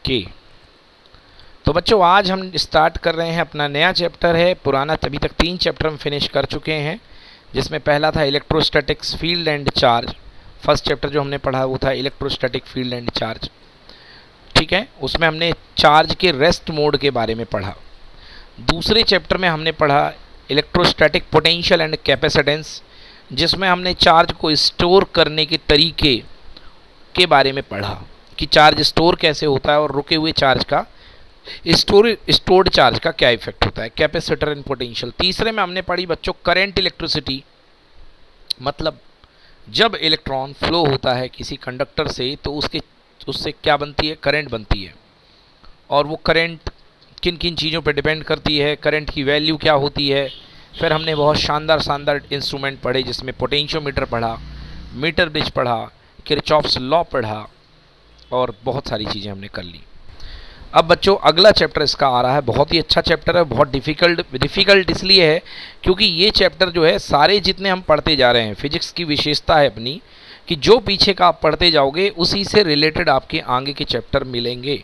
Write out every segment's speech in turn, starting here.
के। तो बच्चों आज हम स्टार्ट कर रहे हैं, अपना नया चैप्टर है। पुराना अभी तक 3 चैप्टर हम फिनिश कर चुके हैं, जिसमें पहला था electrostatics field and charge. First chapter जो हमने पढ़ा वो था इलेक्ट्रोस्टैटिक फील्ड एंड चार्ज, ठीक है। उसमें हमने चार्ज के रेस्ट मोड के बारे में पढ़ा। दूसरे चैप्टर में हमने पढ़ा इलेक्ट्रोस्टैटिक पोटेंशियल एंड कैपेसिटेंस, जिसमें हमने चार्ज को स्टोर करने के तरीके के बारे में पढ़ा कि चार्ज स्टोर कैसे होता है और रुके हुए चार्ज का स्टोर्ड चार्ज का क्या इफेक्ट होता है, कैपेसिटर एंड पोटेंशियल। तीसरे में हमने पढ़ी बच्चों करंट इलेक्ट्रिसिटी, मतलब जब इलेक्ट्रॉन फ्लो होता है किसी कंडक्टर से तो उससे क्या बनती है, करंट बनती है। और वो करंट किन किन चीज़ों पर डिपेंड करती है, करंट की वैल्यू क्या होती है। फिर हमने बहुत शानदार इंस्ट्रूमेंट पढ़े, जिसमें पोटेंशियोमीटर पढ़ा, मीटर ब्रिज पढ़ा, किरचॉफ्स लॉ पढ़ा और बहुत सारी चीज़ें हमने कर ली। अब बच्चों अगला चैप्टर इसका आ रहा है, बहुत ही अच्छा चैप्टर है। बहुत डिफ़िकल्ट इसलिए है क्योंकि ये चैप्टर जो है सारे जितने हम पढ़ते जा रहे हैं, फिजिक्स की विशेषता है अपनी कि जो पीछे का आप पढ़ते जाओगे उसी से रिलेटेड आपके आगे के चैप्टर मिलेंगे।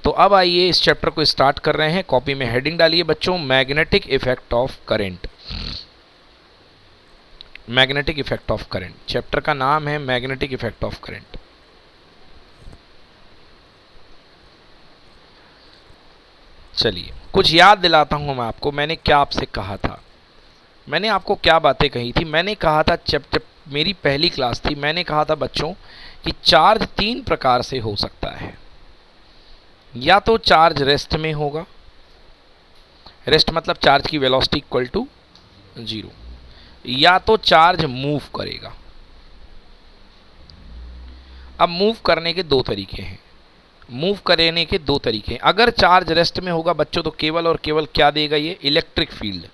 तो अब आइए इस चैप्टर को स्टार्ट कर रहे हैं। कॉपी में हेडिंग डालिए बच्चों, magnetic effect of current. Magnetic effect of current, chapter का नाम है मैग्नेटिक इफेक्ट ऑफ करंट। चलिए कुछ याद दिलाता हूं मैं आपको, मैंने क्या आपसे कहा था, मैंने आपको क्या बातें कही थी। मैंने कहा था जब मेरी पहली क्लास थी, मैंने कहा था बच्चों कि चार्ज 3 प्रकार से हो सकता है। या तो चार्ज रेस्ट में होगा, रेस्ट मतलब चार्ज की वेलोसिटी इक्वल टू 0, या तो चार्ज मूव करेगा। अब मूव करने के 2 तरीके हैं, मूव करने के 2 तरीके हैं। अगर चार्ज रेस्ट में होगा बच्चों तो केवल और केवल क्या देगा, ये इलेक्ट्रिक फील्ड,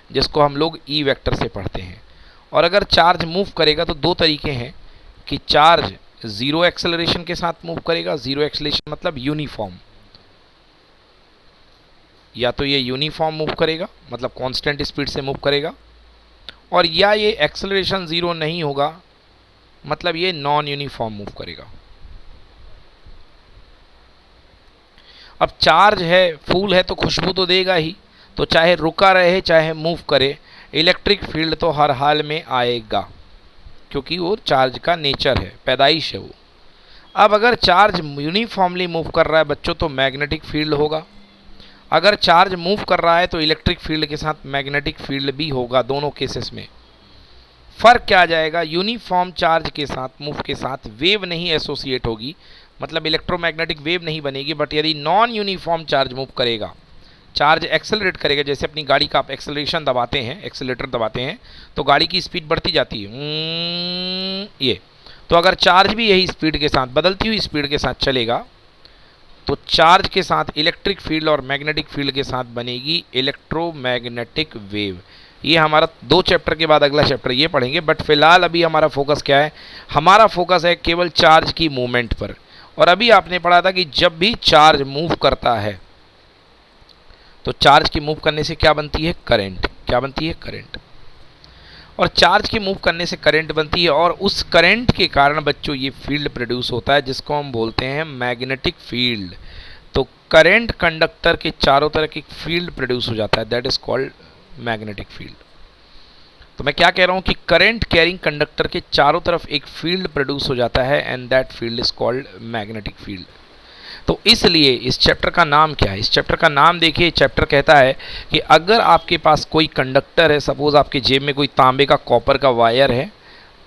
जिसको हम लोग ई वेक्टर से पढ़ते हैं। और अगर चार्ज मूव करेगा तो 2 तरीके हैं कि चार्ज जीरो एक्सेलरेशन के साथ मूव करेगा। जीरो एक्सेलरेशन मतलब यूनिफॉर्म, या तो ये यूनिफॉर्म मूव करेगा मतलब कांस्टेंट स्पीड से मूव करेगा, और या ये एक्सेलरेशन जीरो नहीं होगा मतलब ये नॉन यूनिफॉर्म मूव करेगा। अब चार्ज है, फूल है तो खुशबू तो देगा ही, तो चाहे रुका रहे चाहे मूव करे, इलेक्ट्रिक फील्ड तो हर हाल में आएगा, क्योंकि वो चार्ज का नेचर है, पैदाइश है वो। अब अगर चार्ज यूनिफॉर्मली मूव कर रहा है बच्चों तो मैग्नेटिक फील्ड होगा, अगर चार्ज मूव कर रहा है तो इलेक्ट्रिक फील्ड के साथ मैग्नेटिक फील्ड भी होगा। दोनों केसेस में फ़र्क क्या आ जाएगा, यूनिफॉर्म चार्ज के साथ मूव के साथ वेव नहीं एसोसिएट होगी, मतलब इलेक्ट्रोमैग्नेटिक वेव नहीं बनेगी। बट यदि नॉन यूनिफॉर्म चार्ज मूव करेगा, चार्ज एक्सेलरेट करेगा, जैसे अपनी गाड़ी का आप एक्सेलरेशन दबाते हैं, एक्सेलेटर दबाते हैं तो गाड़ी की स्पीड बढ़ती जाती है, ये। तो अगर चार्ज भी यही स्पीड के साथ, बदलती हुई स्पीड के साथ चलेगा तो चार्ज के साथ इलेक्ट्रिक फील्ड और मैग्नेटिक फील्ड के साथ बनेगी इलेक्ट्रोमैग्नेटिक वेव। ये हमारा 2 चैप्टर के बाद अगला चैप्टर ये पढ़ेंगे। बट फिलहाल अभी हमारा फोकस क्या है, हमारा फोकस है केवल चार्ज की मूवमेंट पर। और अभी आपने पढ़ा था कि जब भी चार्ज मूव करता है तो चार्ज की मूव करने से क्या बनती है, करंट। क्या बनती है, करंट। और चार्ज के मूव करने से करंट बनती है, और उस करंट के कारण बच्चों ये फील्ड प्रोड्यूस होता है जिसको हम बोलते हैं मैग्नेटिक फील्ड। तो करंट कंडक्टर के चारों तरफ एक फील्ड प्रोड्यूस हो जाता है, that is called magnetic field. तो मैं क्या कह रहा हूँ कि करंट कैरिंग कंडक्टर के चारों तरफ एक फील्ड प्रोड्यूस हो जाता है and that field is called magnetic field. तो इसलिए इस चैप्टर का नाम क्या है, इस चैप्टर का नाम देखिए, चैप्टर कहता है कि अगर आपके पास कोई कंडक्टर है, सपोज आपके जेब में कोई तांबे का कॉपर का वायर है,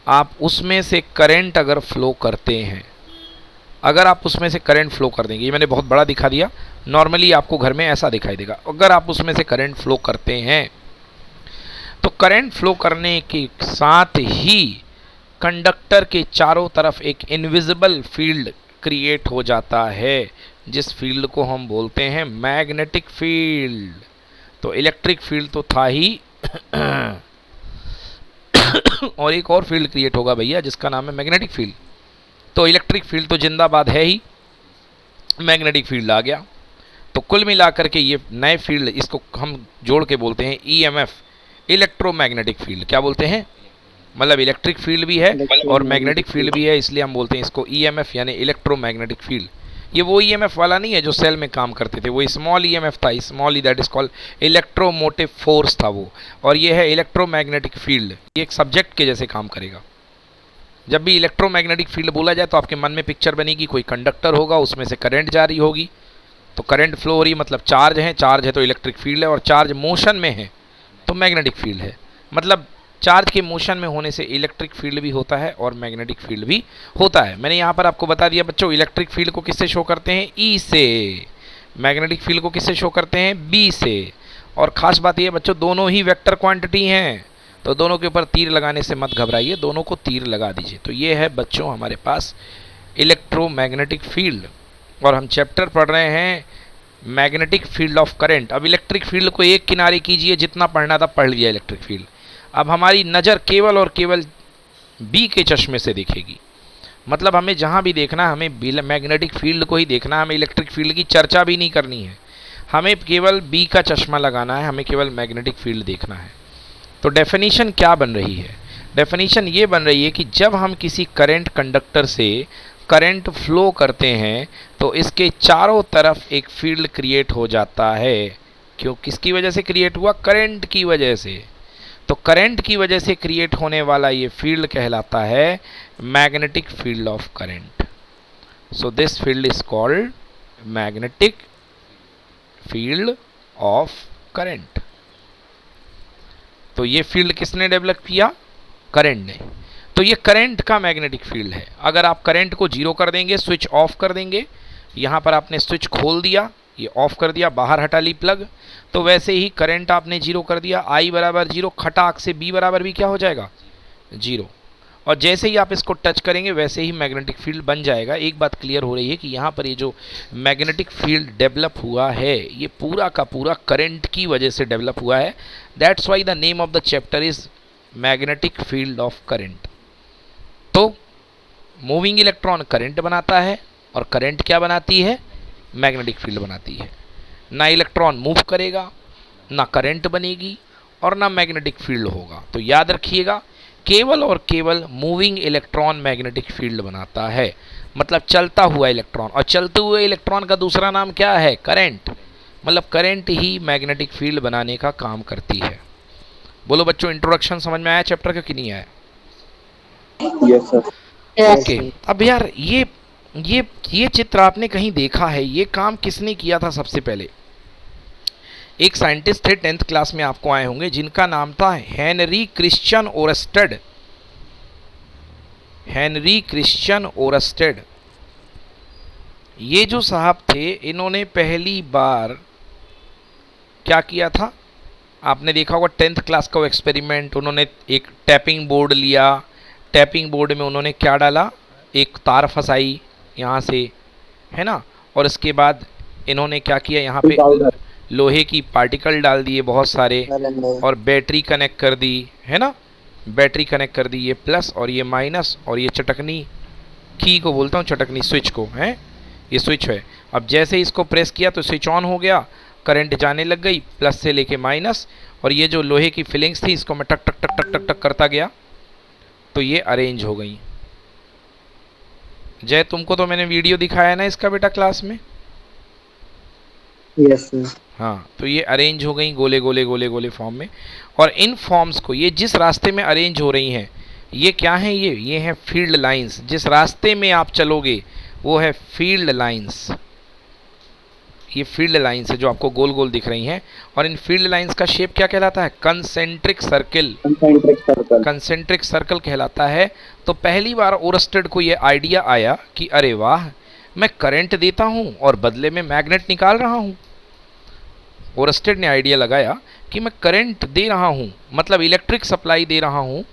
आप उसमें से करंट अगर फ्लो करते हैं, अगर आप उसमें से करंट फ्लो कर देंगे, ये मैंने बहुत बड़ा दिखा दिया, नॉर्मली आपको घर में ऐसा दिखाई देगा। अगर आप उसमें से करंट फ्लो करते हैं तो करंट फ्लो करने के साथ ही कंडक्टर के चारों तरफ एक इनविजिबल फील्ड क्रिएट हो जाता है, जिस फील्ड को हम बोलते हैं मैग्नेटिक फील्ड। तो इलेक्ट्रिक फील्ड तो था ही और एक और फील्ड क्रिएट होगा भैया जिसका नाम है मैग्नेटिक फील्ड। तो इलेक्ट्रिक फील्ड तो जिंदाबाद है ही, मैग्नेटिक फील्ड आ गया। तो कुल मिलाकर के ये नए फील्ड, इसको हम जोड़ के बोलते हैं ईएमएफ, इलेक्ट्रोमैग्नेटिक फील्ड। क्या बोलते हैं, मतलब इलेक्ट्रिक फील्ड भी है और मैग्नेटिक फील्ड भी है, इसलिए हम बोलते हैं इसको ईएमएफ यानी इलेक्ट्रोमैग्नेटिक फील्ड। ये वो ईएमएफ वाला नहीं है जो सेल में काम करते थे, वो स्मॉल ईएमएफ था, small E, that is called electromotive force था वो। और ये है इलेक्ट्रोमैग्नेटिक फील्ड, ये एक सब्जेक्ट के जैसे काम करेगा। जब भी इलेक्ट्रोमैग्नेटिक फील्ड बोला जाए तो आपके मन में पिक्चर बनेगी, कोई कंडक्टर होगा, उसमें से करंट जारी होगी, तो करंट फ्लो हो रही है मतलब चार्ज है तो इलेक्ट्रिक फील्ड है, और चार्ज मोशन में है तो मैग्नेटिक फील्ड है। मतलब चार्ज के मोशन में होने से इलेक्ट्रिक फील्ड भी होता है और मैग्नेटिक फील्ड भी होता है। मैंने यहाँ पर आपको बता दिया बच्चों, इलेक्ट्रिक फील्ड को किससे शो करते हैं, ई से, मैग्नेटिक फील्ड को किससे शो करते हैं, बी से। और ख़ास बात यह बच्चों, दोनों ही वेक्टर क्वांटिटी हैं, तो दोनों के ऊपर तीर लगाने से मत घबराइए, दोनों को तीर लगा दीजिए। तो ये है बच्चों हमारे पास इलेक्ट्रोमैग्नेटिक फील्ड, और हम चैप्टर पढ़ रहे हैं मैग्नेटिक फील्ड ऑफ करंट। अब इलेक्ट्रिक फील्ड को एक किनारे कीजिए, जितना पढ़ना था पढ़ लिया इलेक्ट्रिक फील्ड। अब हमारी नज़र केवल और केवल बी के चश्मे से देखेगी, मतलब हमें जहाँ भी देखना है हमें मैग्नेटिक फील्ड को ही देखना है, हमें इलेक्ट्रिक फील्ड की चर्चा भी नहीं करनी है, हमें केवल बी का चश्मा लगाना है, हमें केवल मैग्नेटिक फील्ड देखना है। तो डेफिनेशन क्या बन रही है, डेफिनेशन ये बन रही है कि जब हम किसी करंट कंडक्टर से करंट फ्लो करते हैं तो इसके चारों तरफ एक फील्ड क्रिएट हो जाता है। क्यों, किसकी वजह से क्रिएट हुआ, करंट की वजह से। तो करंट की वजह से क्रिएट होने वाला ये फील्ड कहलाता है magnetic field of current. So this field is called magnetic field of current. तो ये फील्ड किसने डेवलप किया, करंट ने। तो ये करंट का मैग्नेटिक फील्ड है। अगर आप करंट को जीरो कर देंगे, स्विच ऑफ कर देंगे, यहाँ पर आपने स्विच खोल दिया, ये ऑफ कर दिया, बाहर हटा ली प्लग, तो वैसे ही करंट आपने जीरो कर दिया, आई बराबर जीरो, खटाक से बी बराबर भी क्या हो जाएगा, जीरो। और जैसे ही आप इसको टच करेंगे वैसे ही मैग्नेटिक फील्ड बन जाएगा। एक बात क्लियर हो रही है कि यहाँ पर ये जो मैग्नेटिक फील्ड डेवलप हुआ है ये पूरा का पूरा करंट की वजह से डेवलप हुआ है। That's why the name of the chapter is magnetic field of current. तो मूविंग इलेक्ट्रॉन करंट बनाता है और करंट क्या बनाती है, मैग्नेटिक फील्ड बनाती है। ना इलेक्ट्रॉन मूव करेगा, ना करंट बनेगी और ना मैग्नेटिक फील्ड होगा। तो याद रखिएगा, केवल और केवल मूविंग इलेक्ट्रॉन मैग्नेटिक फील्ड बनाता है, मतलब चलता हुआ इलेक्ट्रॉन। और चलते हुए इलेक्ट्रॉन का दूसरा नाम क्या है, करंट। मतलब करंट ही मैग्नेटिक फील्ड बनाने का काम करती है। बोलो बच्चों, इंट्रोडक्शन समझ में आया चैप्टर का कि नहीं आया? Yes sir. ओके। अब यार ये चित्र आपने कहीं देखा है, ये काम किसने किया था सबसे पहले? एक साइंटिस्ट थे 10th क्लास में, आपको आए होंगे, जिनका नाम था Henry Christian Oersted. Henry Christian Oersted, ये जो साहब थे, इन्होंने पहली बार क्या किया था, आपने देखा होगा 10th क्लास का वो एक्सपेरिमेंट। उन्होंने एक टैपिंग बोर्ड लिया, टैपिंग बोर्ड में उन्होंने क्या डाला, एक तार फंसाई यहाँ से, है ना, और इसके बाद इन्होंने क्या किया, यहाँ पे लोहे की पार्टिकल डाल दिए बहुत सारे, और बैटरी कनेक्ट कर दी, है ना, बैटरी कनेक्ट कर दी, ये प्लस और ये माइनस, और ये चटकनी की को बोलता हूँ, चटकनी स्विच को, है, ये स्विच है। अब जैसे ही इसको प्रेस किया तो स्विच ऑन हो गया, करंट जाने लग गई प्लस से लेके माइनस, और ये जो लोहे की फिलिंग्स थी इसको मैं टक टक टक टक टक टक करता गया तो ये अरेंज हो गई। जय, तुमको तो मैंने वीडियो दिखाया ना इसका बेटा क्लास में? Yes sir. हाँ, तो ये अरेंज हो गई गोले गोले गोले गोले फॉर्म में। और इन फॉर्म्स को, ये जिस रास्ते में अरेंज हो रही हैं, ये क्या है, ये है फील्ड लाइंस। जिस रास्ते में आप चलोगे वो है फील्ड लाइंस। ये फील्ड लाइंस है जो आपको गोल गोल दिख रही हैं। और इन फील्ड लाइंस का शेप क्या कहलाता है, कंसेंट्रिक सर्किल। कंसेंट्रिक सर्कल कहलाता है। तो पहली बार ओरस्टेड को ये आइडिया आया कि अरे वाह, मैं करंट देता हूँ और बदले में मैग्नेट निकाल रहा हूँ। ओरस्टेड ने आइडिया लगाया कि मैं करंट दे रहा हूँ, मतलब इलेक्ट्रिक सप्लाई दे रहा हूँ,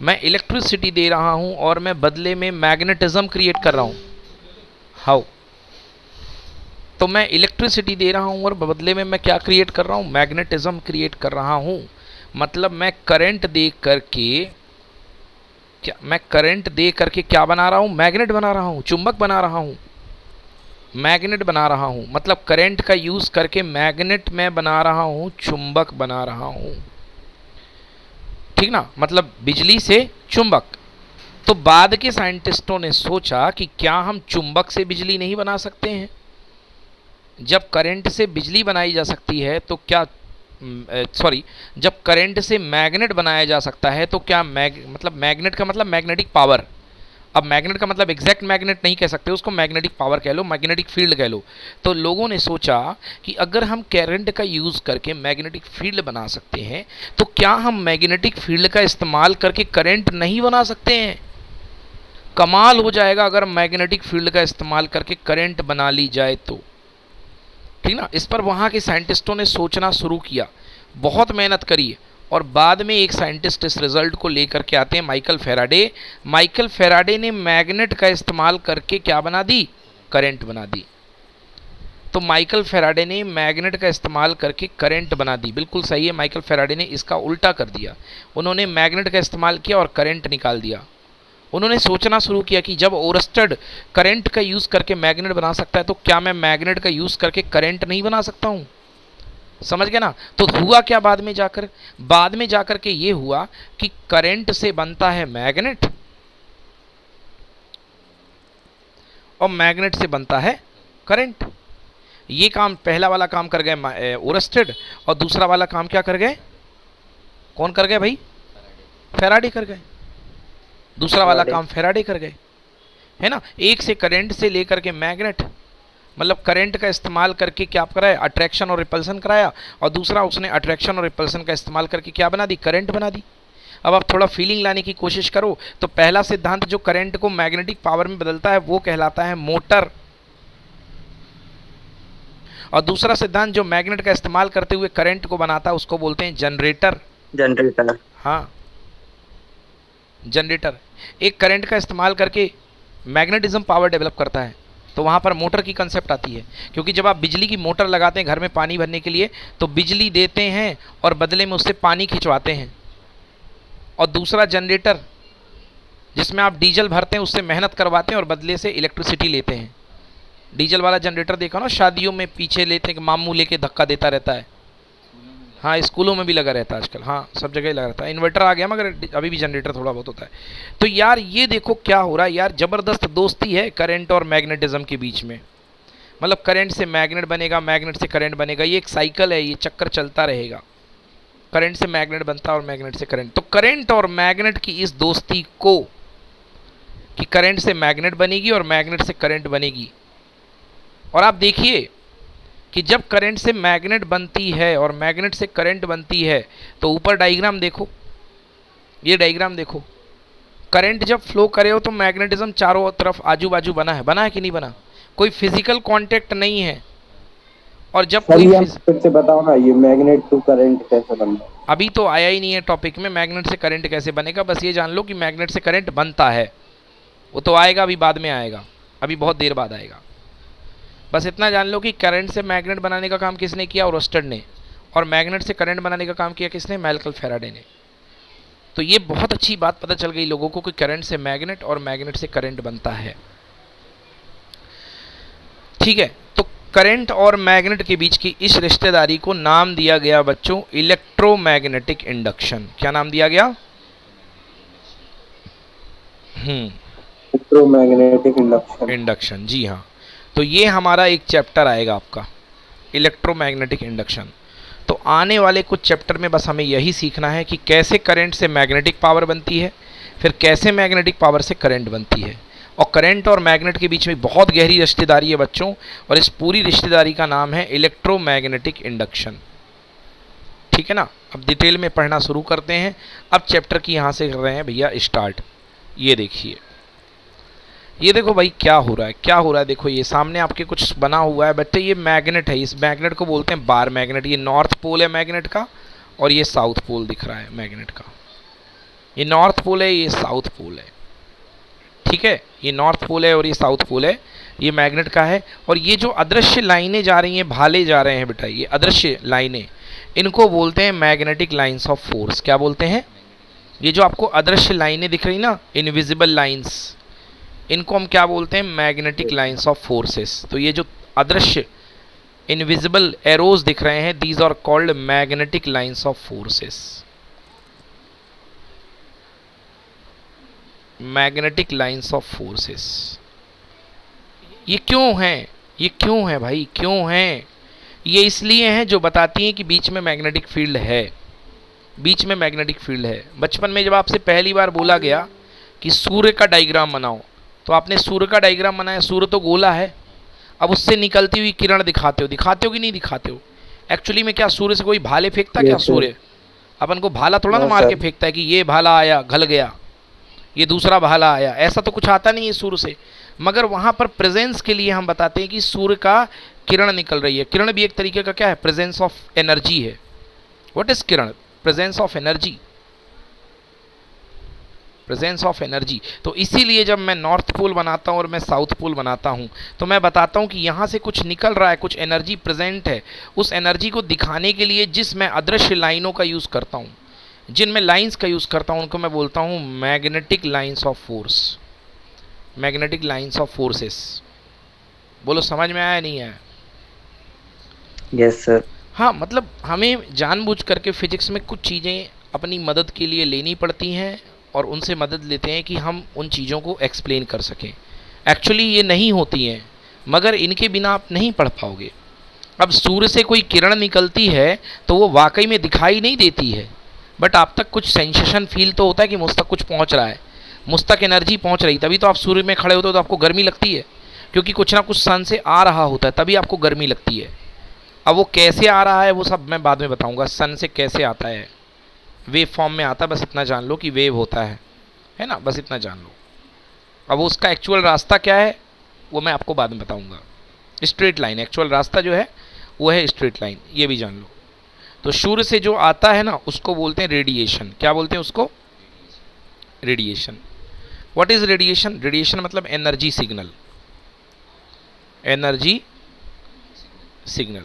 मैं इलेक्ट्रिसिटी दे रहा हूँ, और मैं बदले में मैग्नेटिज्म क्रिएट कर रहा हूँ। हाउ? तो मैं इलेक्ट्रिसिटी दे रहा हूँ और बदले में मैं क्या क्रिएट कर रहा हूँ, मैग्नेटिज्म क्रिएट कर रहा हूँ। मतलब मैं करंट दे करके क्या बना रहा हूँ, मैग्नेट बना रहा हूँ, चुंबक बना रहा हूँ, मैग्नेट बना रहा हूँ। मतलब करंट का यूज़ करके मैग्नेट मैं बना रहा हूँ, चुंबक बना रहा हूँ। ठीक ना, मतलब बिजली से चुंबक। तो बाद के साइंटिस्टों ने सोचा कि क्या हम चुंबक से बिजली नहीं बना सकते हैं? जब करंट से बिजली बनाई जा सकती है तो क्या जब करंट से मैग्नेट बनाया जा सकता है तो क्या मतलब मैग्नेट का मतलब मैग्नेटिक पावर। अब मैग्नेट का मतलब एग्जैक्ट मैग्नेट नहीं कह सकते, उसको मैग्नेटिक पावर कह लो, मैग्नेटिक फील्ड कह लो। तो लोगों ने सोचा कि अगर हम करंट का यूज़ करके मैग्नेटिक फील्ड बना सकते हैं तो क्या हम मैग्नेटिक फील्ड का इस्तेमाल करके करंट नहीं बना सकते हैं? कमाल हो जाएगा अगर मैग्नेटिक फील्ड का इस्तेमाल करके करंट बना ली जाए तो, ठीक ना। इस पर वहाँ के साइंटिस्टों ने सोचना शुरू किया, बहुत मेहनत करी, और बाद में एक साइंटिस्ट इस रिजल्ट को लेकर के आते हैं, माइकल फैराडे। माइकल फैराडे ने मैग्नेट का इस्तेमाल करके क्या बना दी? करंट बना दी। तो माइकल फैराडे ने मैग्नेट का इस्तेमाल करके करंट बना दी, बिल्कुल सही है। माइकल फैराडे ने इसका उल्टा कर दिया, उन्होंने मैग्नेट का इस्तेमाल किया और करंट निकाल दिया। उन्होंने सोचना शुरू किया कि जब ओरस्टेड करंट का यूज़ करके मैग्नेट बना सकता है तो क्या मैं मैग्नेट का यूज़ करके करंट नहीं बना सकता हूँ? समझ गए ना। तो हुआ क्या बाद में जाकर के ये हुआ कि करंट से बनता है मैग्नेट और मैग्नेट से बनता है करंट। ये काम, पहला वाला काम कर गए ओरस्टेड, और दूसरा वाला काम क्या कर गए? कौन कर गए भाई? फैराडे कर गए। दूसरा वाला काम फैराडे कर गए, है ना। एक से करंट से लेकर के मैग्नेट, मतलब करंट का इस्तेमाल करके क्या कराया? अट्रैक्शन और रिपल्सन कराया, और दूसरा उसने अट्रैक्शन और रिपल्सन का इस्तेमाल करके क्या बना दी? करंट बना दी। अब आप थोड़ा फीलिंग लाने की कोशिश करो तो पहला सिद्धांत जो करंट को मैग्नेटिक पावर में बदलता है वो कहलाता है मोटर, और दूसरा सिद्धांत जो मैग्नेट का इस्तेमाल करते हुए करंट को बनाता है उसको बोलते हैं जनरेटर। हाँ, जनरेटर एक करंट का इस्तेमाल करके मैग्नेटिज्म पावर डेवलप करता है, तो वहाँ पर मोटर की कंसेप्ट आती है। क्योंकि जब आप बिजली की मोटर लगाते हैं घर में पानी भरने के लिए तो बिजली देते हैं और बदले में उससे पानी खिंचवाते हैं। और दूसरा जनरेटर जिसमें आप डीजल भरते हैं, उससे मेहनत करवाते हैं और बदले से इलेक्ट्रिसिटी लेते हैं। डीजल वाला जनरेटर देखा ना, शादियों में पीछे लेते हैं, मामू लेके धक्का देता रहता है। हाँ, स्कूलों में भी लगा रहता है आजकल, हाँ सब जगह लगा रहता है। इन्वर्टर आ गया मगर अभी भी जनरेटर थोड़ा बहुत होता है। तो यार ये देखो क्या हो रहा है यार, ज़बरदस्त दोस्ती है करंट और मैग्नेटिज्म के बीच में। मतलब करंट से मैग्नेट बनेगा, मैग्नेट से करंट बनेगा, ये एक साइकिल है, ये चक्कर चलता रहेगा। करंट से मैग्नेट बनता है और मैग्नेट से करंट। तो करंट और मैग्नेट की इस दोस्ती को, कि करंट से मैग्नेट बनेगी और मैग्नेट से करंट बनेगी, और आप देखिए कि जब करंट से मैग्नेट बनती है और मैग्नेट से करंट बनती है तो ऊपर डायग्राम देखो, ये डायग्राम देखो, करंट जब फ्लो करे हो तो मैग्नेटिज्म चारों तरफ आजू बाजू बना है कि नहीं बना? कोई फिजिकल कांटेक्ट नहीं है। और जब कोई फिर से बताओ ना, ये मैग्नेट टू करंट कैसे बनता है? अभी तो आया ही नहीं है टॉपिक में, मैग्नेट से करंट कैसे बनेगा। बस ये जान लो कि मैग्नेट से करंट बनता है, वो तो आएगा, अभी बाद में आएगा, अभी बहुत देर बाद आएगा। बस इतना जान लो कि करंट से मैग्नेट बनाने का काम किसने किया? ओरस्टेड ने। और मैग्नेट से करंट बनाने का काम किया किसने? माइकल फैराडे ने। तो ये बहुत अच्छी बात पता चल गई लोगों को कि करंट से मैग्नेट और मैग्नेट से करंट बनता है। ठीक है, तो करंट और मैग्नेट के बीच की इस रिश्तेदारी को नाम दिया गया बच्चों इलेक्ट्रोमैग्नेटिक इंडक्शन। क्या नाम दिया गया? इलेक्ट्रोमैग्नेटिक इंडक्शन, जी हाँ। तो ये हमारा एक चैप्टर आएगा आपका, इलेक्ट्रोमैग्नेटिक इंडक्शन। तो आने वाले कुछ चैप्टर में बस हमें यही सीखना है कि कैसे करंट से मैग्नेटिक पावर बनती है, फिर कैसे मैग्नेटिक पावर से करंट बनती है। और करंट और मैग्नेट के बीच में बहुत गहरी रिश्तेदारी है बच्चों, और इस पूरी रिश्तेदारी का नाम है इलेक्ट्रोमैग्नेटिक इंडक्शन। ठीक है ना। अब डिटेल में पढ़ना शुरू करते हैं। अब चैप्टर की यहाँ से कर रहे हैं भैया स्टार्ट। ये देखिए, ये देखो भाई क्या हो रहा है, क्या हो रहा है। देखो ये सामने आपके कुछ बना हुआ है बच्चे, ये मैग्नेट है। इस मैग्नेट को बोलते हैं बार मैग्नेट। ये नॉर्थ पोल है मैग्नेट का, और ये साउथ पोल दिख रहा है मैग्नेट का। ये नॉर्थ पोल है, ये साउथ पोल है। ठीक है, ये नॉर्थ पोल है और ये साउथ पोल है, ये मैग्नेट का है। और ये जो अदृश्य लाइनें जा रही हैं, भाले जा रहे हैं बेटा, ये अदृश्य लाइनें, इनको बोलते हैं मैग्नेटिक लाइन्स ऑफ फोर्स। क्या बोलते हैं? ये जो आपको अदृश्य लाइनें दिख रही ना, इनविजिबल लाइन्स, इनको हम क्या बोलते हैं? Magnetic lines of forces. तो ये जो अदृश्य इनविजिबल एरोज दिख रहे हैं, these are called magnetic lines of forces. Magnetic lines of forces. ये क्यों है, ये क्यों है भाई, क्यों है? ये इसलिए हैं जो बताती हैं कि बीच में मैग्नेटिक फील्ड है, बीच में मैग्नेटिक फील्ड है। बचपन में जब आपसे पहली बार बोला गया कि सूर्य का डायग्राम बनाओ, तो आपने सूर्य का डायग्राम बनाया। सूर्य तो गोला है, अब उससे निकलती हुई किरण दिखाते हो कि नहीं दिखाते हो? एक्चुअली में क्या सूर्य से कोई भाले फेंकता क्या? सूर्य अपन को भाला थोड़ा ना मार के फेंकता है कि ये भाला आया गल गया, ये दूसरा भाला आया, ऐसा तो कुछ आता नहीं है सूर्य से। मगर वहाँ पर प्रेजेंस के लिए हम बताते हैं कि सूर्य का किरण निकल रही है। किरण भी एक तरीके का क्या है? प्रेजेंस ऑफ एनर्जी है। What is Kiran? Presence of energy, presence of energy. तो इसीलिए जब मैं नॉर्थ पोल बनाता हूँ और मैं साउथ पोल बनाता हूँ, तो मैं बताता हूँ कि यहाँ से कुछ निकल रहा है, कुछ एनर्जी प्रेजेंट है। उस एनर्जी को दिखाने के लिए जिस मैं अदृश्य लाइनों का यूज़ करता हूँ, जिन मैं लाइंस का यूज़ करता हूँ, उनको मैं बोलता हूँ magnetic lines of force, magnetic lines of forces. बोलो समझ में आया नहीं आया? Yes sir. हाँ, मतलब हमें जानबूझ करके फिजिक्स में कुछ चीज़ें अपनी मदद के लिए लेनी पड़ती हैं और उनसे मदद लेते हैं कि हम उन चीज़ों को एक्सप्लेन कर सकें। एक्चुअली ये नहीं होती हैं, मगर इनके बिना आप नहीं पढ़ पाओगे। अब सूर्य से कोई किरण निकलती है तो वो वाकई में दिखाई नहीं देती है, बट आप तक कुछ सेंसेशन फील तो होता है कि मुझ तक कुछ पहुंच रहा है, मुझ तक एनर्जी पहुंच रही। तभी तो आप सूर्य में खड़े होते हो तो आपको गर्मी लगती है, क्योंकि कुछ ना कुछ सन से आ रहा होता है, तभी आपको गर्मी लगती है। अब वो कैसे आ रहा है वो सब मैं बाद में बताऊंगा, सन से कैसे आता है, वेव फॉर्म में आता है, बस इतना जान लो कि वेव होता है ना, बस इतना जान लो। अब उसका एक्चुअल रास्ता क्या है वो मैं आपको बाद में बताऊंगा। स्ट्रेट लाइन, एक्चुअल रास्ता जो है वो है स्ट्रेट लाइन, ये भी जान लो। तो सूर्य से जो आता है ना उसको बोलते हैं रेडिएशन। क्या बोलते हैं उसको? Radiation. What is radiation? Radiation मतलब एनर्जी सिग्नल, एनर्जी सिग्नल।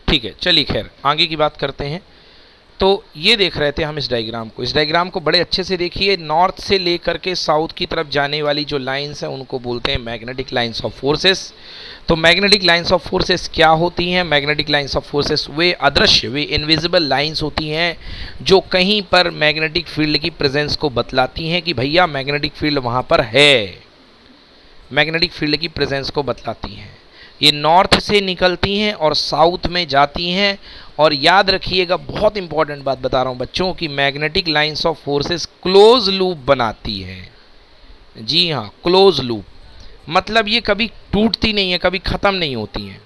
ठीक है, चलिए खैर आगे की बात करते हैं। तो ये देख रहे थे हम इस डायग्राम को, इस डायग्राम को बड़े अच्छे से देखिए। नॉर्थ से लेकर के साउथ की तरफ जाने वाली जो लाइंस हैं उनको बोलते हैं मैग्नेटिक लाइंस ऑफ फोर्सेस। तो मैग्नेटिक लाइंस ऑफ फोर्सेस क्या होती हैं? मैग्नेटिक लाइंस ऑफ फोर्सेस वे अदृश्य, वे इनविजिबल लाइंस होती हैं जो कहीं पर मैग्नेटिक फील्ड की प्रेजेंस को बतलाती हैं कि भैया मैग्नेटिक फील्ड वहाँ पर है, मैग्नेटिक फील्ड की प्रेजेंस को बतलाती हैं। ये नॉर्थ से निकलती हैं और साउथ में जाती हैं। और याद रखिएगा, बहुत इंपॉर्टेंट बात बता रहा हूँ बच्चों, की magnetic lines of forces close loop बनाती है। जी हाँ, क्लोज लूप मतलब ये कभी टूटती नहीं है, कभी ख़त्म नहीं होती हैं,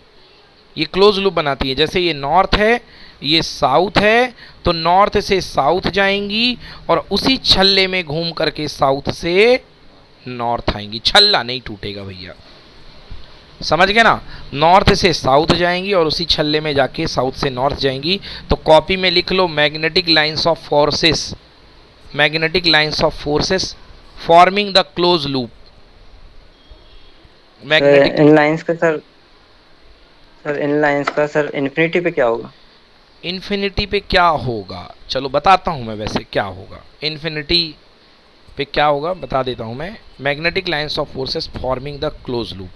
ये क्लोज लूप बनाती है। जैसे ये नॉर्थ है, ये साउथ है, तो नॉर्थ से साउथ जाएंगी और उसी छल्ले में घूम करके साउथ से नॉर्थ आएंगी। छल्ला नहीं टूटेगा भैया, समझ गए ना? नॉर्थ से साउथ जाएंगी और उसी छल्ले में जाके साउथ से नॉर्थ जाएंगी। तो कॉपी में लिख लो magnetic lines of forces, magnetic lines of forces forming the close loop. Magnetic in lines का सर इन लाइंस का सर इन्फिनिटी पे क्या होगा? इन्फिनिटी पे क्या होगा, चलो बताता हूँ मैं। वैसे क्या होगा इन्फिनिटी पे, क्या होगा बता देता हूँ मैं। Magnetic lines of forces forming the close loop,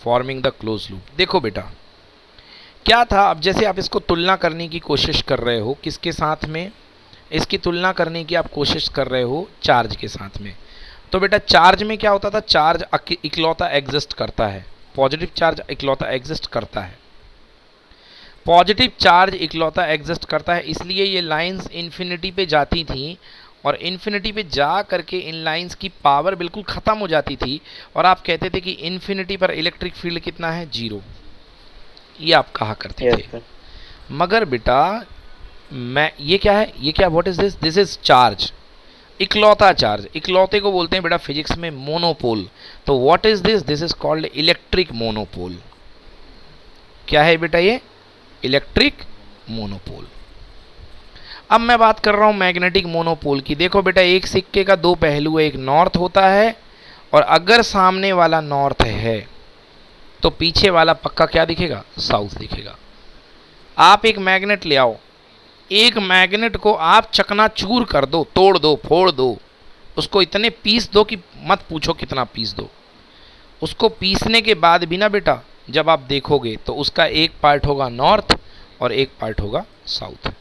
forming the close loop. देखो बेटा क्या था, अब जैसे आप इसको तुलना करने की कोशिश कर रहे हो, किसके साथ में? इसकी तुलना करने की आप कोशिश कर रहे हो चार्ज के साथ में। तो बेटा चार्ज में क्या होता था? चार्ज इकलौता एग्जिस्ट करता है, पॉजिटिव चार्ज इकलौता एग्जिस्ट करता है, पॉजिटिव चार्ज इकलौता एग्जिस्ट करता है। इसलिए ये लाइंस इन्फिनिटी पे जाती थी और इन्फिनिटी पे जा करके इन लाइंस की पावर बिल्कुल ख़त्म हो जाती थी और आप कहते थे कि इन्फिनिटी पर इलेक्ट्रिक फील्ड कितना है? 0। ये आप कहा करते थे। मगर बेटा मैं ये क्या है, ये क्या, what is this? This is charge, इकलौता चार्ज। इकलौते को बोलते हैं बेटा फिजिक्स में मोनोपोल। तो what is this? This is called electric monopole. क्या है बेटा ये? Electric monopole. अब मैं बात कर रहा हूं मैग्नेटिक मोनोपोल की। देखो बेटा एक सिक्के का दो पहलू है, एक नॉर्थ होता है और अगर सामने वाला नॉर्थ है तो पीछे वाला पक्का क्या दिखेगा? साउथ दिखेगा। आप एक मैग्नेट ले आओ, एक मैग्नेट को आप चकनाचूर कर दो, तोड़ दो, फोड़ दो, उसको इतने पीस दो कि मत पूछो कितना पीस दो। उसको पीसने के बाद भी ना बेटा जब आप देखोगे तो उसका एक पार्ट होगा नॉर्थ और एक पार्ट होगा साउथ।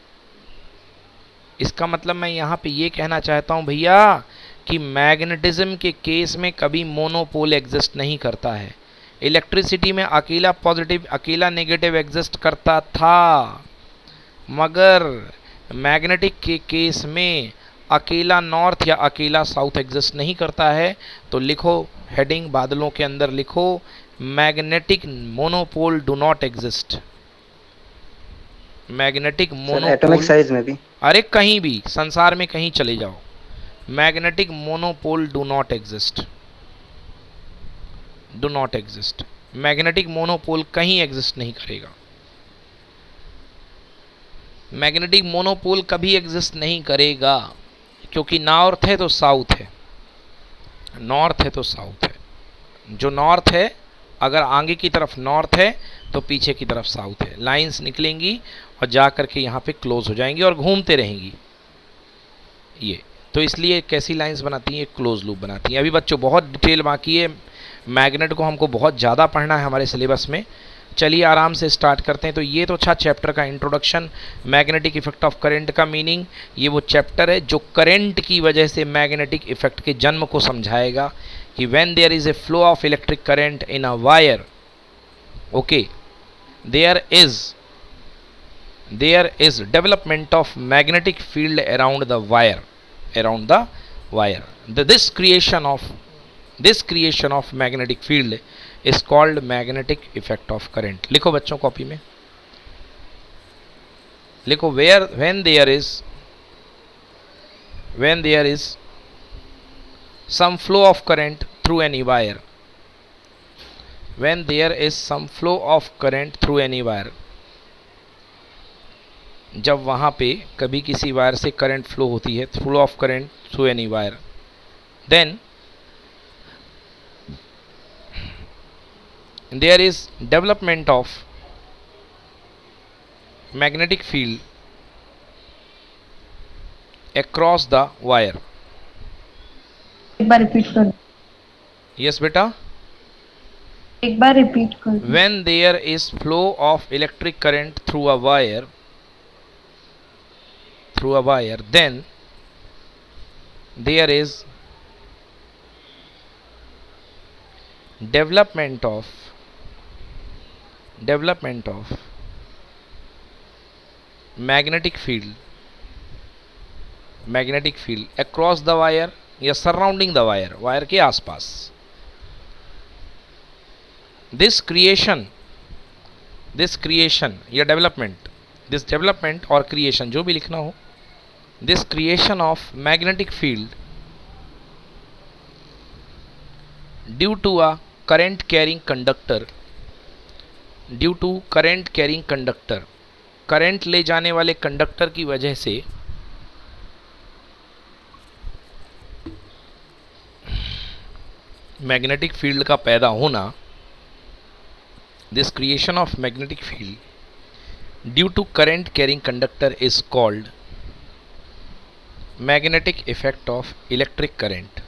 इसका मतलब मैं यहाँ पे ये कहना चाहता हूँ भैया कि मैग्नेटिज्म के केस में कभी मोनोपोल एग्जिस्ट नहीं करता है। इलेक्ट्रिसिटी में अकेला पॉजिटिव अकेला नेगेटिव एग्जिस्ट करता था, मगर मैग्नेटिक के केस में अकेला नॉर्थ या अकेला साउथ एग्जिस्ट नहीं करता है। तो लिखो हेडिंग बादलों के अंदर लिखो, magnetic monopole do not exist. Magnetic sir atomic monopole, size में भी? अरे कहीं भी संसार में कहीं चले जाओ, magnetic monopole do not exist, do not exist. Magnetic monopole कहीं एग्जिस्ट नहीं करेगा। मैग्नेटिक मोनोपोल कभी एग्जिस्ट नहीं करेगा, क्योंकि नॉर्थ है तो साउथ है, नॉर्थ है तो साउथ है। जो नॉर्थ है, अगर आगे की तरफ नॉर्थ है तो पीछे की तरफ साउथ है। लाइंस निकलेंगी और जा करके यहाँ पे क्लोज हो जाएंगी और घूमते रहेंगी ये। तो इसलिए कैसी लाइंस बनाती हैं, क्लोज लूप बनाती हैं। अभी बच्चों बहुत डिटेल बाकी है, मैग्नेट को हमको बहुत ज़्यादा पढ़ना है हमारे सिलेबस में। चलिए आराम से स्टार्ट करते हैं। तो ये तो था चैप्टर का introduction, magnetic effect of current का मीनिंग। ये वो चैप्टर है जो करंट की वजह से मैग्नेटिक इफेक्ट के जन्म को समझाएगा कि when there is a flow of electric current in a wire, okay, there is development of magnetic field around the wire, this creation of magnetic field is called magnetic effect of current। लिखो बच्चों copy में लिखो, when there is some flow of current through any wire, when there is some flow of current through any wire, जब वहाँ पे कभी किसी wire से करंट फ्लो होती है, flow of current through any wire, then there is development of magnetic field across the wire. एक बार रिपीट कर। यस बेटा, एक बार रिपीट कर। when there is flow of electric current through a wire, then there is development of magnetic field across the wire या surrounding the wire, wire के आसपास। this creation या development और creation जो भी लिखना हो, this creation of magnetic field due to a current carrying conductor, current ले जाने वाले कंडक्टर की वजह से मैग्नेटिक फील्ड का पैदा होना, this creation of magnetic field due to current carrying conductor is called magnetic effect of electric current।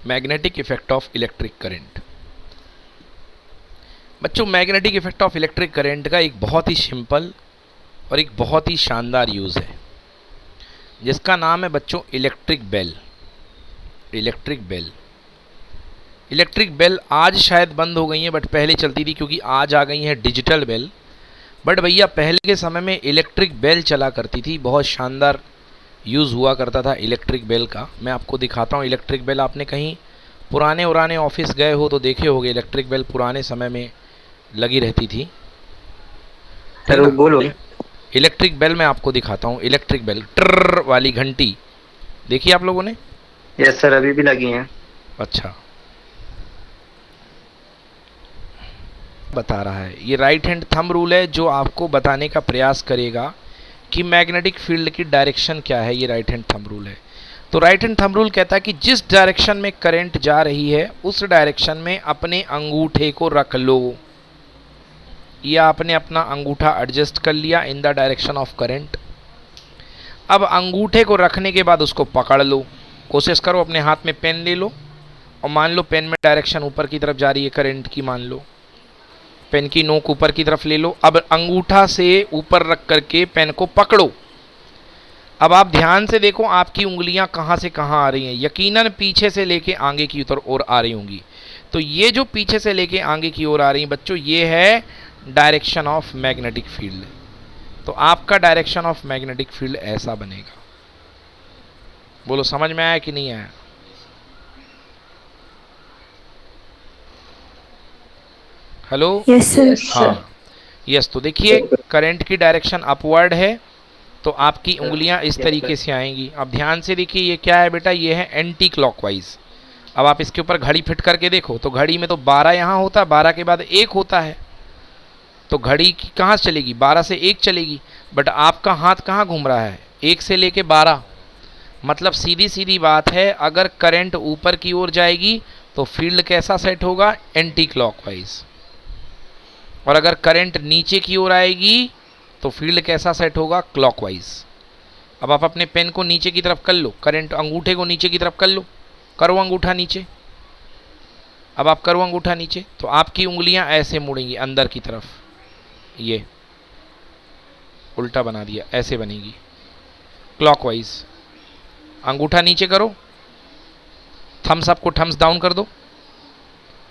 Magnetic effect of electric current. बच्चों, magnetic effect of electric current का एक बहुत ही सिंपल और एक बहुत ही शानदार यूज़ है, जिसका नाम है बच्चों इलेक्ट्रिक बेल। आज शायद बंद हो गई हैं, बट पहले चलती थी, क्योंकि आज आ गई है डिजिटल बेल। बट भैया पहले के समय में इलेक्ट्रिक बेल चला करती थी, बहुत शानदार यूज़ हुआ करता था इलेक्ट्रिक बेल का। मैं आपको दिखाता हूँ इलेक्ट्रिक बेल। आपने कहीं पुराने ऑफिस गए हो तो देखे होंगे, इलेक्ट्रिक बेल पुराने समय में लगी रहती थी। सर बोलो। इलेक्ट्रिक बेल मैं आपको दिखाता हूँ, इलेक्ट्रिक बेल ट्र वाली घंटी देखी आप लोगों ने? यस सर, अभी भी लगी हैं। अच्छा, बता रहा है, ये राइट हैंड थंब रूल है जो आपको बताने का प्रयास करेगा कि मैग्नेटिक फील्ड की डायरेक्शन क्या है। ये राइट हैंड थंब रूल है। तो राइट हैंड थंब रूल कहता है कि जिस डायरेक्शन में करंट जा रही है उस डायरेक्शन में अपने अंगूठे को रख लो, या आपने अपना अंगूठा एडजस्ट कर लिया in the direction of current. अब अंगूठे को रखने के बाद उसको पकड़ लो, कोशिश करो अपने हाथ में पेन ले लो और मान लो पेन में डायरेक्शन ऊपर की तरफ जा रही है करंट की, मान लो पेन की नोक ऊपर की तरफ ले लो। अब अंगूठा से ऊपर रख करके पेन को पकड़ो। अब आप ध्यान से देखो आपकी उंगलियां कहां से कहां आ रही हैं, यकीनन पीछे से लेके आगे की ओर आ रही होंगी। तो ये जो पीछे से लेके आगे की ओर आ रही हैं बच्चों, ये है डायरेक्शन ऑफ मैग्नेटिक फील्ड। तो आपका डायरेक्शन ऑफ मैग्नेटिक फील्ड ऐसा बनेगा। बोलो समझ में आया कि नहीं आया? हेलो? Yes sir. हाँ, यस। तो देखिए करंट की डायरेक्शन अपवर्ड है, तो आपकी उंगलियां इस तरीके से आएंगी। अब ध्यान से देखिए ये क्या है बेटा, ये है एंटी क्लॉकवाइज। अब आप इसके ऊपर घड़ी फिट करके देखो तो घड़ी में तो 12 यहाँ होता है, 12 के बाद 1 होता है, तो घड़ी की कहाँ से चलेगी, 12 से 1 चलेगी। बट आपका हाथ कहाँ घूम रहा है, 1 से लेके 12। मतलब सीधी सीधी बात है, अगर करंट ऊपर की ओर जाएगी तो फील्ड कैसा सेट होगा, एंटी क्लॉकवाइज। और अगर करंट नीचे की ओर आएगी तो फील्ड कैसा सेट होगा, क्लॉकवाइज। अब आप अपने पेन को नीचे की तरफ कर लो, करंट अंगूठे को नीचे की तरफ कर लो, करो अंगूठा नीचे। अब आप करो अंगूठा नीचे तो आपकी उंगलियां ऐसे मुड़ेंगी अंदर की तरफ, ये उल्टा बना दिया, ऐसे बनेगी क्लॉकवाइज। अंगूठा नीचे करो, थम्स अप को थम्स डाउन कर दो।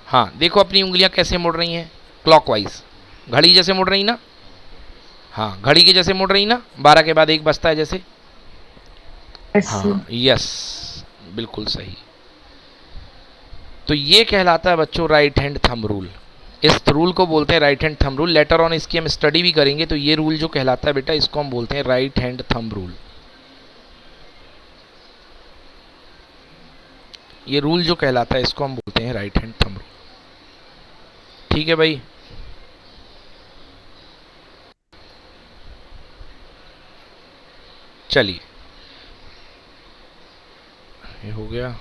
हाँ देखो अपनी उंगलियां कैसे मुड़ रही हैं, क्लॉकवाइज, घड़ी जैसे मुड़ रही ना। हाँ घड़ी के जैसे मुड़ रही ना, 12 के बाद 1 बजता है जैसे। हाँ यस, बिल्कुल सही। तो ये कहलाता है बच्चों राइट हैंड थंब रूल। इस रूल को बोलते हैं right hand thumb rule. Later on इसकी हम स्टडी भी करेंगे। तो ये रूल जो कहलाता है बेटा, इसको हम बोलते हैं राइट हैंड थंब रूल। ये रूल जो कहलाता है इसको हम बोलते हैं राइट हैंड थंब रूल। ठीक है भाई? चलिए ये हो गया।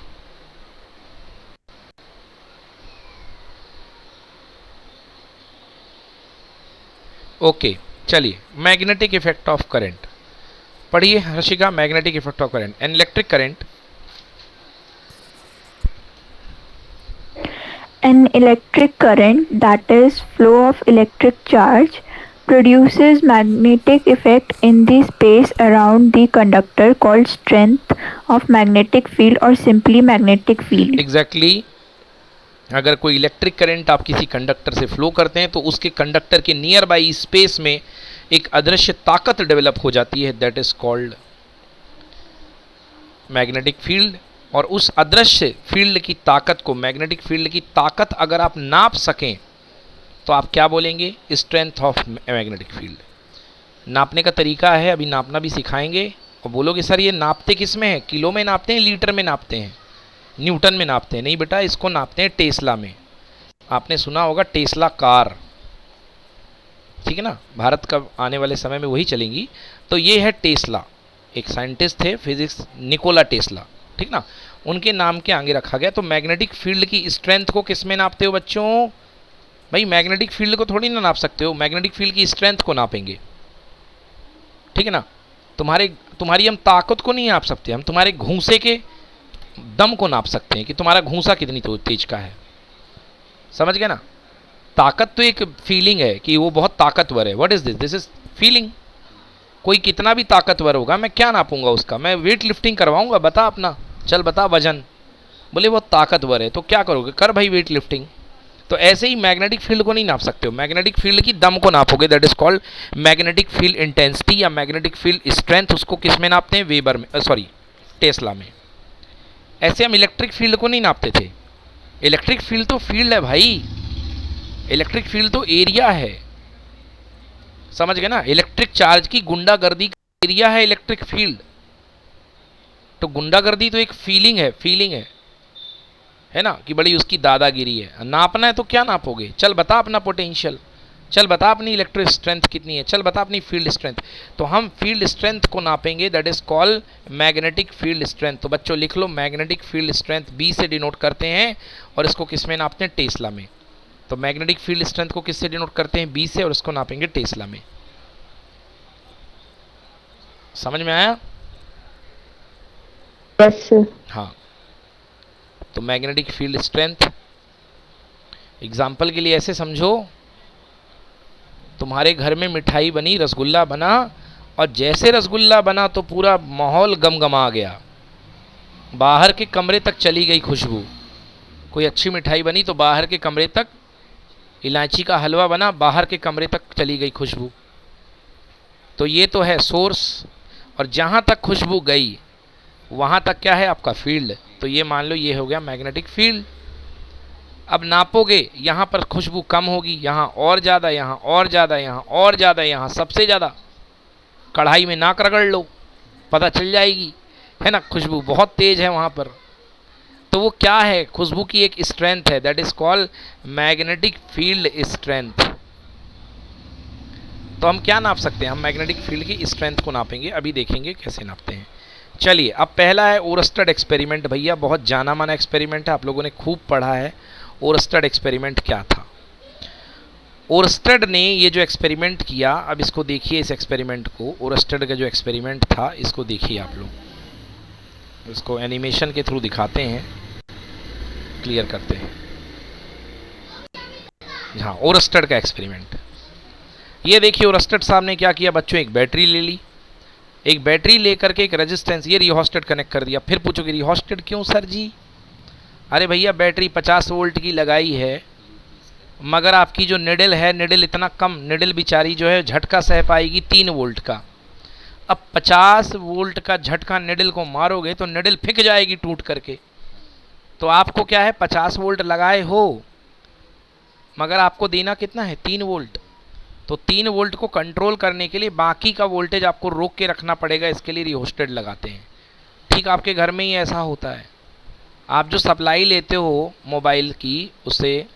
ओके चलिए, मैग्नेटिक इफेक्ट ऑफ करंट पढ़िए Harshika. Magnetic effect of current, an electric current. An electric current, that is flow of electric charge, produces magnetic effect in the space around the conductor called strength of magnetic field or simply magnetic field. Exactly अगर कोई electric current आप किसी conductor से flow करते हैं तो उसके conductor के नियर बाई स्पेस में एक अदृश्य ताकत डेवलप हो जाती है, that is called magnetic field. और उस अदृश्य फील्ड की ताकत को, मैग्नेटिक फील्ड की ताकत अगर आप नाप सकें तो आप क्या बोलेंगे, स्ट्रेंथ ऑफ मैग्नेटिक फील्ड। नापने का तरीका है, अभी नापना भी सिखाएंगे। और बोलोगे सर ये नापते किस में है, किलो में नापते हैं, लीटर में नापते हैं, न्यूटन में नापते हैं? नहीं बेटा, इसको नापते हैं टेस्ला में। आपने सुना होगा टेस्ला कार, ठीक है ना, भारत का आने वाले समय में वही चलेंगी। तो ये है टेस्ला, एक साइंटिस्ट थे फिजिक्स, निकोला टेस्ला, ठीक ना, उनके नाम के आगे रखा गया। तो मैग्नेटिक फील्ड की स्ट्रेंथ को किस में नापते हो बच्चों? भाई मैग्नेटिक फील्ड को थोड़ी ना नाप सकते हो, मैग्नेटिक फील्ड की स्ट्रेंथ को नापेंगे, ठीक है ना। तुम्हारी हम ताकत को नहीं नाप सकते, हम तुम्हारे घूंसे के दम को नाप सकते हैं कि तुम्हारा घूंसा कितनी तेज का है। समझ गए ना? ताकत तो एक फीलिंग है कि वो बहुत ताकतवर है। What is this? This is feeling. कोई कितना भी ताकतवर होगा, मैं क्या नापूंगा उसका? मैं वेट लिफ्टिंग करवाऊंगा, बता अपना, चल बता वजन, बोले वो ताकतवर है तो क्या करोगे, कर भाई वेट लिफ्टिंग। तो ऐसे ही मैग्नेटिक फील्ड को नहीं नाप सकते हो, मैग्नेटिक फील्ड की दम को नापोगे, that is called magnetic field intensity या मैग्नेटिक फील्ड स्ट्रेंथ। उसको किस में नापते हैं? वेबर में, सॉरी टेस्ला में। ऐसे हम इलेक्ट्रिक फील्ड को नहीं नापते थे। इलेक्ट्रिक फील्ड तो फील्ड है भाई, इलेक्ट्रिक फील्ड तो एरिया है, समझ गए ना। इलेक्ट्रिक चार्ज की गुंडागर्दी का एरिया है इलेक्ट्रिक फील्ड। तो गुंडागर्दी तो एक फीलिंग है ना, कि बड़ी उसकी दादागिरी है। नापना है तो क्या नापोगे? चल बता अपना पोटेंशियल, चल बता अपनी इलेक्ट्रिक स्ट्रेंथ कितनी है, चल बता अपनी फील्ड स्ट्रेंथ। तो हम फील्ड स्ट्रेंथ को नापेंगे, that is called magnetic field strength. तो बच्चों लिख लो, मैग्नेटिक फील्ड स्ट्रेंथ बी से डिनोट करते हैं, और इसको किस में नापते हैं? टेस्ला में। तो मैग्नेटिक फील्ड स्ट्रेंथ को किससे डिनोट करते हैं? बी से, और इसको नापेंगे टेस्ला में। समझ में आया? Yes, sir. हाँ। तो मैग्नेटिक फील्ड स्ट्रेंथ। एग्जाम्पल के लिए ऐसे समझो, तुम्हारे घर में मिठाई बनी, रसगुल्ला बना, और जैसे रसगुल्ला बना तो पूरा माहौल गमगमा गया, बाहर के कमरे तक चली गई खुशबू। कोई अच्छी मिठाई बनी तो बाहर के कमरे तक, इलायची का हलवा बना, बाहर के कमरे तक चली गई खुशबू। तो ये तो है सोर्स, और जहाँ तक खुशबू गई वहाँ तक क्या है आपका फील्ड। तो ये मान लो ये हो गया मैग्नेटिक फील्ड। अब नापोगे, यहाँ पर खुशबू कम होगी, यहाँ और ज़्यादा, यहाँ और ज़्यादा, यहाँ और ज़्यादा, यहाँ सबसे ज़्यादा। कढ़ाई में नाक रगड़ लो, पता चल जाएगी, है ना, खुशबू बहुत तेज़ है वहाँ पर। तो वो क्या है, खुशबू की एक स्ट्रेंथ है, that is called magnetic field strength. तो हम क्या नाप सकते हैं, हम मैग्नेटिक फील्ड की स्ट्रेंथ को नापेंगे, अभी देखेंगे कैसे नापते हैं। चलिए, अब पहला है ओरस्टेड एक्सपेरिमेंट। भैया बहुत जाना माना एक्सपेरिमेंट है, आप लोगों ने खूब पढ़ा है। ओरस्टेड एक्सपेरिमेंट क्या था? ओरस्टेड ने ये जो एक्सपेरिमेंट किया, अब इसको देखिए, इस एक्सपेरिमेंट को, ओरस्टेड का जो एक्सपेरिमेंट था इसको देखिए आप लोग। इसको एनिमेशन के थ्रू दिखाते हैं, क्लियर करते हैं। हाँ, ओरस्टेड का एक्सपेरिमेंट ये देखिए। ओरस्टेड साहब ने क्या किया बच्चों, एक बैटरी ले ली, एक बैटरी लेकर के एक रेजिस्टेंस, ये रिहोस्टेट कनेक्ट कर दिया। फिर पूछोगे रिहोस्टेट क्यों सर जी? अरे भैया बैटरी 50 वोल्ट की लगाई है, मगर आपकी जो निडल है, निडल इतना कम, निडल बेचारी जो है झटका सह पाएगी 3 वोल्ट का। अब 50 वोल्ट का झटका निडल को मारोगे तो निडल फिक जाएगी टूट करके। तो आपको क्या है, 50 वोल्ट लगाए हो, मगर आपको देना कितना है, 3 वोल्ट। तो 3 वोल्ट को कंट्रोल करने के लिए बाकी का वोल्टेज आपको रोक के रखना पड़ेगा, इसके लिए रिहोस्टेट लगाते हैं। ठीक आपके घर में ही ऐसा होता है, आप जो सप्लाई लेते हो मोबाइल की, उससे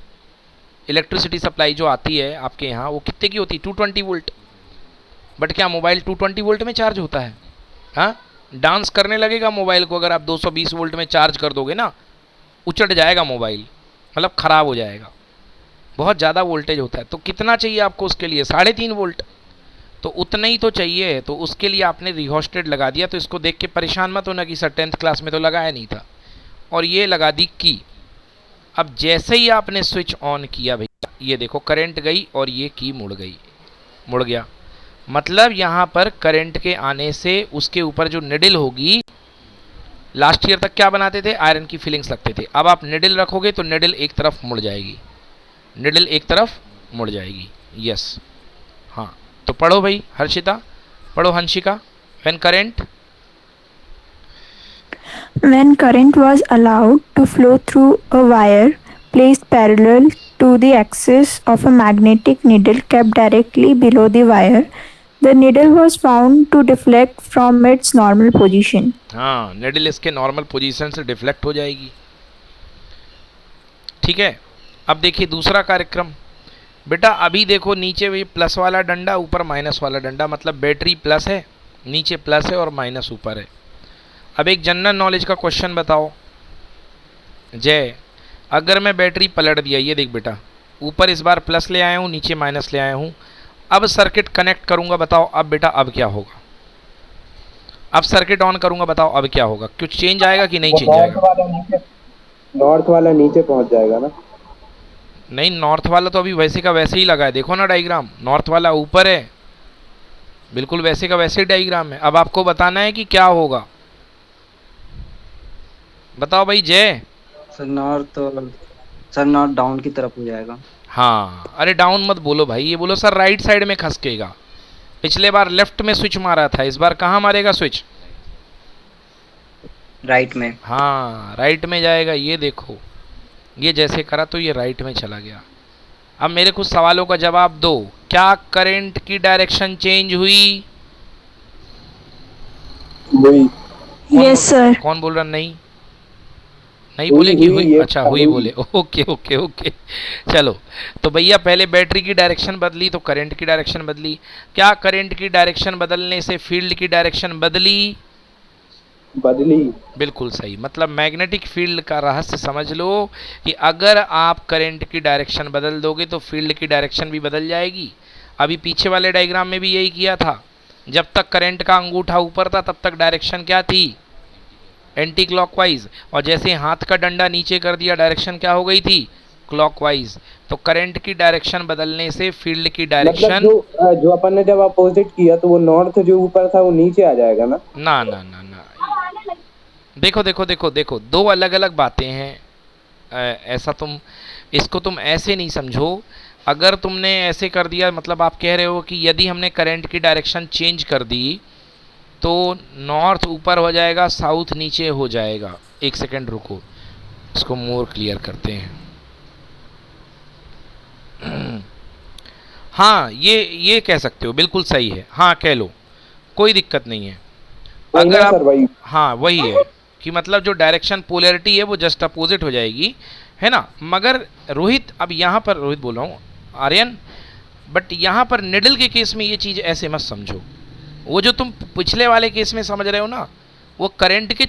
इलेक्ट्रिसिटी सप्लाई जो आती है आपके यहाँ, वो कितने की होती है, 220 वोल्ट। बट क्या मोबाइल 220 वोल्ट में चार्ज होता है? हाँ, डांस करने लगेगा मोबाइल को अगर आप 220 वोल्ट में चार्ज कर दोगे ना, उचट जाएगा मोबाइल, मतलब ख़राब हो जाएगा, बहुत ज़्यादा वोल्टेज होता है। तो कितना चाहिए आपको उसके लिए, 3.5 वोल्ट, तो उतना ही तो चाहिए। तो उसके लिए आपने रिहोस्टेट लगा दिया। तो इसको देख के परेशान मत होना कि सर 10th क्लास में तो लगाया नहीं था, और ये लगा दी की। अब जैसे ही आपने स्विच ऑन किया भैया, ये देखो करंट गई और ये की मुड़ गई, मुड़ गया। मतलब यहाँ पर करंट के आने से उसके ऊपर जो निडल होगी, लास्ट ईयर तक क्या बनाते थे, आयरन की फिलिंग्स लगते थे। अब आप निडल रखोगे तो निडल एक तरफ मुड़ जाएगी, निडल एक तरफ मुड़ जाएगी। यस, हाँ, तो पढ़ो भाई हर्षिता, पढ़ो हंशिका। When current was allowed to flow through a wire placed parallel to the axis of a magnetic needle kept directly below the wire, the needle was found to deflect from its normal position. हाँ, needle इसके normal position से deflect हो जाएगी। ठीक है, अब देखिए दूसरा कार्यक्रम। बेटा अभी देखो नीचे भी प्लस वाला डंडा, ऊपर माइनस वाला डंडा, मतलब बैटरी प्लस है, नीचे प्लस है और माइनस ऊपर है। अब एक जनरल नॉलेज का क्वेश्चन बताओ जय, अगर मैं बैटरी पलट दिया, ये देख बेटा, ऊपर इस बार प्लस ले आया हूँ, नीचे माइनस ले आया हूँ, अब सर्किट कनेक्ट करूँगा, बताओ अब बेटा अब क्या होगा? अब सर्किट ऑन करूँगा, बताओ अब क्या होगा? कुछ चेंज आएगा कि नहीं चेंज आएगा? नॉर्थ वाला नीचे पहुंच जाएगा ना? नहीं, नॉर्थ वाला तो अभी वैसे का वैसे ही लगा है, देखो ना डायग्राम, नॉर्थ वाला ऊपर है, बिल्कुल वैसे का वैसे ही डायग्राम है। अब आपको बताना है कि क्या होगा, बताओ भाई जय। सर नॉर्थ डाउन की तरफ हो जाएगा। हाँ, अरे डाउन मत बोलो भाई, ये बोलो सर राइट साइड में खसकेगा। पिछले बार लेफ्ट में स्विच मारा था, इस बार कहाँ मारेगा स्विच? राइट में। हाँ, राइट में जाएगा। ये देखो, ये जैसे करा तो ये राइट में चला गया। अब मेरे कुछ सवालों का जवाब दो, क्या करंट की डायरेक्शन चेंज हुई? Yes sir. कौन बोल रहा? नहीं नहीं बोले कि हुई? अच्छा हुई बोले, ओके ओके ओके। चलो, तो भैया पहले बैटरी की डायरेक्शन बदली तो करंट की डायरेक्शन बदली। क्या करंट की डायरेक्शन बदलने से फील्ड की डायरेक्शन बदली? बिल्कुल सही। मतलब मैग्नेटिक फील्ड का रहस्य समझ लो कि अगर आप करंट की डायरेक्शन बदल दोगे तो फील्ड की डायरेक्शन भी बदल जाएगी। अभी पीछे वाले डायग्राम में भी यही किया था, जब तक करंट का अंगूठा ऊपर था तब तक डायरेक्शन क्या थी? एंटी क्लॉकवाइज, और जैसे हाथ का डंडा नीचे कर दिया डायरेक्शन क्या हो गई थी, क्लॉकवाइज। तो करंट की डायरेक्शन बदलने से फील्ड की मतलब डायरेक्शन जो अपन ने जब अपोजिट किया तो वो नॉर्थ जो ऊपर था वो नीचे आ जाएगा ना? ना ना ना ना, देखो देखो देखो देखो, दो अलग अलग बातें हैं। ऐसा तुम इसको तुम ऐसे नहीं समझो। अगर तुमने ऐसे कर दिया, मतलब आप कह रहे हो कि यदि हमने करंट की डायरेक्शन चेंज कर दी तो नॉर्थ ऊपर हो जाएगा, साउथ नीचे हो जाएगा। एक सेकंड रुको, इसको मोर क्लियर करते हैं। हाँ, ये कह सकते हो, बिल्कुल सही है, हाँ कह लो, कोई दिक्कत नहीं है। वही अगर ना आप, सर, वही। हाँ वही है कि मतलब जो डायरेक्शन पोलैरिटी है वो जस्ट अपोजिट हो जाएगी, है ना। मगर रोहित, अब यहाँ पर रोहित बोल रहा हूँ, आर्यन, बट यहाँ पर निडल के केस में ये चीज़ ऐसे मत समझो। वो जो तुम पिछले वाले केस में समझ रहे हो ना, वो करंट के